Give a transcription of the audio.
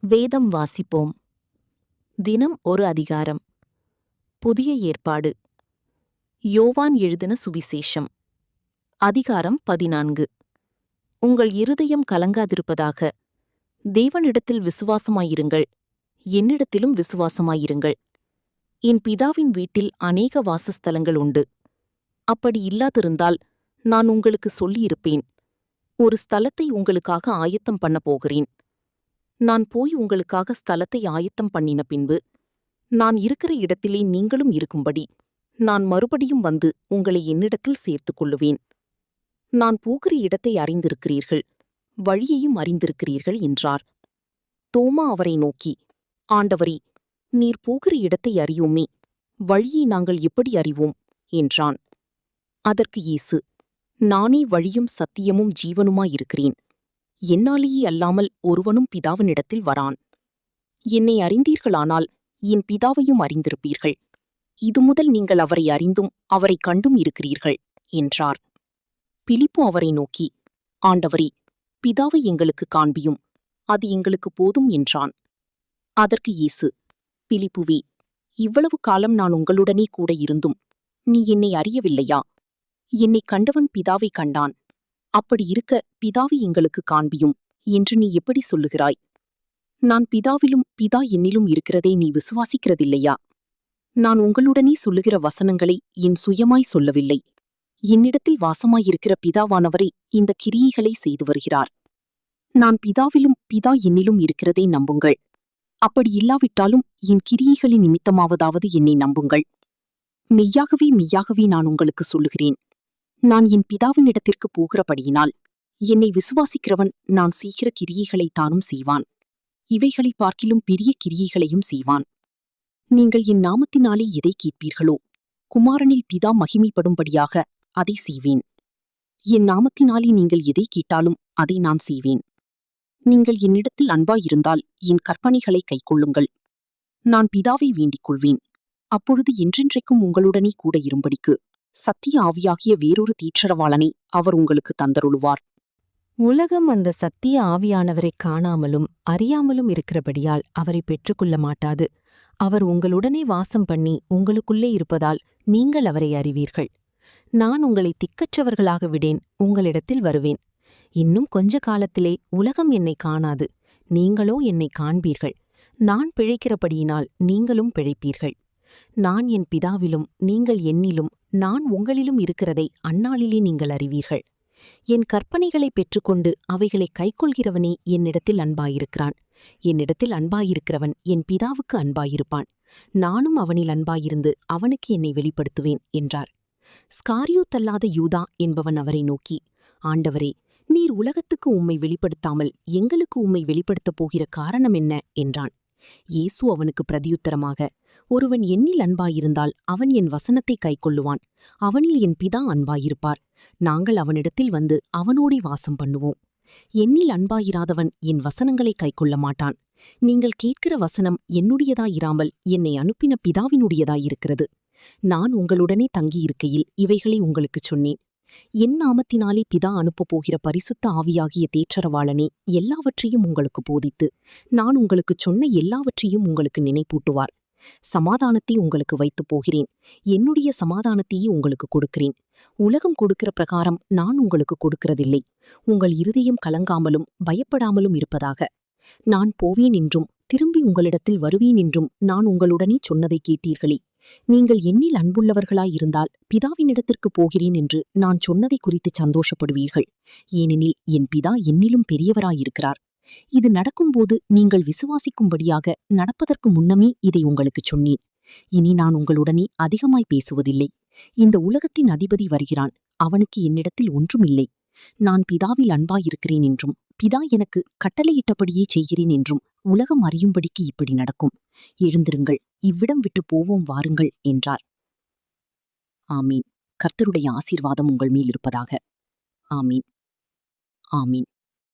வேதம் வாசிப்போம். தினம் ஒரு அதிகாரம். புதிய ஏற்பாடு. யோவான் எழுதின சுவிசேஷம். அதிகாரம் 14. உங்கள் இருதயம் கலங்காதிருப்பதாக. தேவனிடத்தில் விசுவாசமாயிருங்கள், என்னிடத்திலும் விசுவாசமாயிருங்கள். என் பிதாவின் வீட்டில் அநேக வாசஸ்தலங்கள் உண்டு. அப்படி இல்லாதிருந்தால் நான் உங்களுக்கு சொல்லியிருப்பேன். ஒரு ஸ்தலத்தை உங்களுக்காக ஆயத்தம் பண்ணப் போகிறேன். நான் போய் உங்களுக்காக ஸ்தலத்தை ஆயத்தம் பண்ணின பின்பு, நான் இருக்கிற இடத்திலே நீங்களும் இருக்கும்படி நான் மறுபடியும் வந்து உங்களை என்னிடத்தில் சேர்த்துக் கொள்ளுவேன். நான் போகிற இடத்தை அறிந்திருக்கிறீர்கள், வழியையும் அறிந்திருக்கிறீர்கள் என்றார். தோமா அவரை நோக்கி, ஆண்டவரே, நீர் போகிற இடத்தை அறியோமே, வழியை நாங்கள் எப்படி அறிவோம் என்றான். அதற்கு இயேசு, நானே வழியும் சத்தியமும் ஜீவனுமாயிருக்கிறேன். என்னாலேயே அல்லாமல் ஒருவனும் பிதாவினிடத்தில் வரான். என்னை அறிந்தீர்களானால் என் பிதாவையும் அறிந்திருப்பீர்கள். இது முதல் நீங்கள் அவரை அறிந்தும் அவரைக் கண்டும் இருக்கிறீர்கள் என்றார். பிலிப்பு அவரை நோக்கி, ஆண்டவரே, பிதாவை எங்களுக்குக் காண்பியும், அது எங்களுக்குப் போதும் என்றான். அதற்கு இயேசு, பிலிப்புவே, இவ்வளவு காலம் நான் உங்களுடனே கூட இருந்தும் நீ என்னை அறியவில்லையா? என்னைக் கண்டவன் பிதாவைக் கண்டான். அப்படி இருக்க பிதாவை எங்களுக்குக் காண்பியும் என்று நீ எப்படி சொல்லுகிறாய்? நான் பிதாவிலும் பிதா என்னிலும் இருக்கிறதை நீ விசுவாசிக்கிறதில்லையா? நான் உங்களுடனே சொல்லுகிற வசனங்களை என் சுயமாய் சொல்லவில்லை. என்னிடத்தில் வாசமாயிருக்கிற பிதாவானவரே இந்த கிரியைகளை செய்து வருகிறார். நான் பிதாவிலும் பிதா என்னிலும் இருக்கிறதை நம்புங்கள். அப்படி இல்லாவிட்டாலும் என் கிரியைகளின் நிமித்தமாவதாவது என்னை நம்புங்கள். மெய்யாகவே மெய்யாகவே நான் உங்களுக்கு சொல்லுகிறேன், நான் என் பிதாவினிடத்திற்கு போகிறபடியினால் என்னை விசுவாசிக்கிறவன் நான் செய்கிற கிரியைகளைத் தானும் செய்வான். இவைகளைப் பார்க்கிலும் பெரிய கிரியைகளையும் செய்வான். நீங்கள் என் நாமத்தினாலே எதை கேட்பீர்களோ, குமாரனில் பிதா மகிமைப்படும்படியாக அதை செய்வேன். என் நாமத்தினாலே நீங்கள் எதை கேட்டாலும் அதை நான் செய்வேன். நீங்கள் என்னிடத்தில் அன்பாயிருந்தால் என் கற்பனைகளை கைக்கொள்ளுங்கள். நான் பிதாவை வேண்டிக் கொள்வேன். அப்பொழுது என்றென்றைக்கும் உங்களுடனே கூட இரும்படிக்கு சத்திய ஆவியாகிய வேறொரு தீட்சரவாளனை அவர் உங்களுக்கு தந்தருளுவார். உலகம் அந்த சத்திய ஆவியானவரைக் காணாமலும் அறியாமலும் இருக்கிறபடியால் அவரை பெற்றுக்கொள்ள மாட்டாது. அவர் உங்களுடனே வாசம் பண்ணி உங்களுக்குள்ளே இருப்பதால் நீங்கள் அவரை அறிவீர்கள். நான் உங்களை திக்கற்றவர்களாக விடேன், உங்களிடத்தில் வருவேன். இன்னும் கொஞ்ச காலத்திலே உலகம் என்னை காணாது, நீங்களோ என்னை காண்பீர்கள். நான் பிழைக்கிறபடியினால் நீங்களும் பிழைப்பீர்கள். நான் என் பிதாவிலும் நீங்கள் என்னிலும் நான் உங்களிலும் இருக்கிறதை அந்நாளிலே நீங்கள் அறிவீர்கள். என் கற்பனைகளை பெற்றுக்கொண்டு அவைகளை கைக்கொள்கிறவனே என்னிடத்தில் அன்பாயிருக்கிறான். என்னிடத்தில் அன்பாயிருக்கிறவன் என் பிதாவுக்கு அன்பாயிருப்பான். நானும் அவனில் அன்பாயிருந்து அவனுக்கு என்னை வெளிப்படுத்துவேன் என்றார். ஸ்காரியோத்தல்லாத யூதா என்பவன் அவரை நோக்கி, ஆண்டவரே, நீர் உலகத்துக்கு உம்மை வெளிப்படுத்தாமல் எங்களுக்கு உம்மை வெளிப்படுத்தப் போகிற காரணம் என்ன என்றான். இயேசு அவனுக்கு பிரதியுத்தரமாக, ஒருவன் என்னில் அன்பாயிருந்தால் அவன் என் வசனத்தை கைக்கொள்ளுவான். அவனில் என் பிதா அன்பாயிருப்பார். நாங்கள் அவனிடத்தில் வந்து அவனோடே வாசம் பண்ணுவோம். என்னில் அன்பாயிராதவன் என் வசனங்களை கைக்கொள்ள மாட்டான். நீங்கள் கேட்கிற வசனம் என்னுடையதாயிராமல் என்னை அனுப்பின பிதாவினுடையதாயிருக்கிறது. நான் உங்களுடனே தங்கியிருக்கையில் இவைகளை உங்களுக்குச் சொன்னேன். என் நாமத்தினாலே பிதா அனுப்பப் போகிற பரிசுத்த ஆவியாகிய தேற்றரவாளனே எல்லாவற்றையும் உங்களுக்கு போதித்து நான் உங்களுக்குச் சொன்ன எல்லாவற்றையும் உங்களுக்கு நினைப்பூட்டுவார். சமாதானத்தை உங்களுக்கு வைத்துப் போகிறேன், என்னுடைய சமாதானத்தையே உங்களுக்கு கொடுக்கிறேன். உலகம் கொடுக்கிற பிரகாரம் நான் உங்களுக்கு கொடுக்கிறதில்லை. உங்கள் இருதயம் கலங்காமலும் பயப்படாமலும் இருப்பதாக. நான் போவேன் என்றும் திரும்பி உங்களிடத்தில் வருவேன் என்றும் நான் உங்களுடனே சொன்னதை கேட்டீர்களே. நீங்கள் என்னில் அன்புள்ளவர்களாயிருந்தால் பிதாவினிடத்திற்கு போகிறேன் என்று நான் சொன்னதை குறித்து சந்தோஷப்படுவீர்கள். ஏனெனில் என் பிதா என்னிலும் பெரியவராயிருக்கிறார். இது நடக்கும்போது நீங்கள் விசுவாசிக்கும்படியாக நடப்பதற்கு முன்னமே இதை உங்களுக்குச் சொன்னேன். இனி நான் உங்களுடனே அதிகமாய் பேசுவதில்லை. இந்த உலகத்தின் அதிபதி வருகிறான், அவனுக்கு என்னிடத்தில் ஒன்றுமில்லை. நான் பிதாவில் அன்பாயிருக்கிறேன் என்றும் பிதா எனக்கு கட்டளையிட்டபடியே செய்கிறேன் என்றும் உலகம் அறியும்படிக்கு இப்படி நடக்கும். எழுந்திருங்கள், இவ்விடம் விட்டு போவோம் வாருங்கள் என்றார். ஆமீன். கர்த்தருடைய ஆசீர்வாதம் உங்கள் மேல் இருப்பதாக. ஆமீன். ஆமீன்.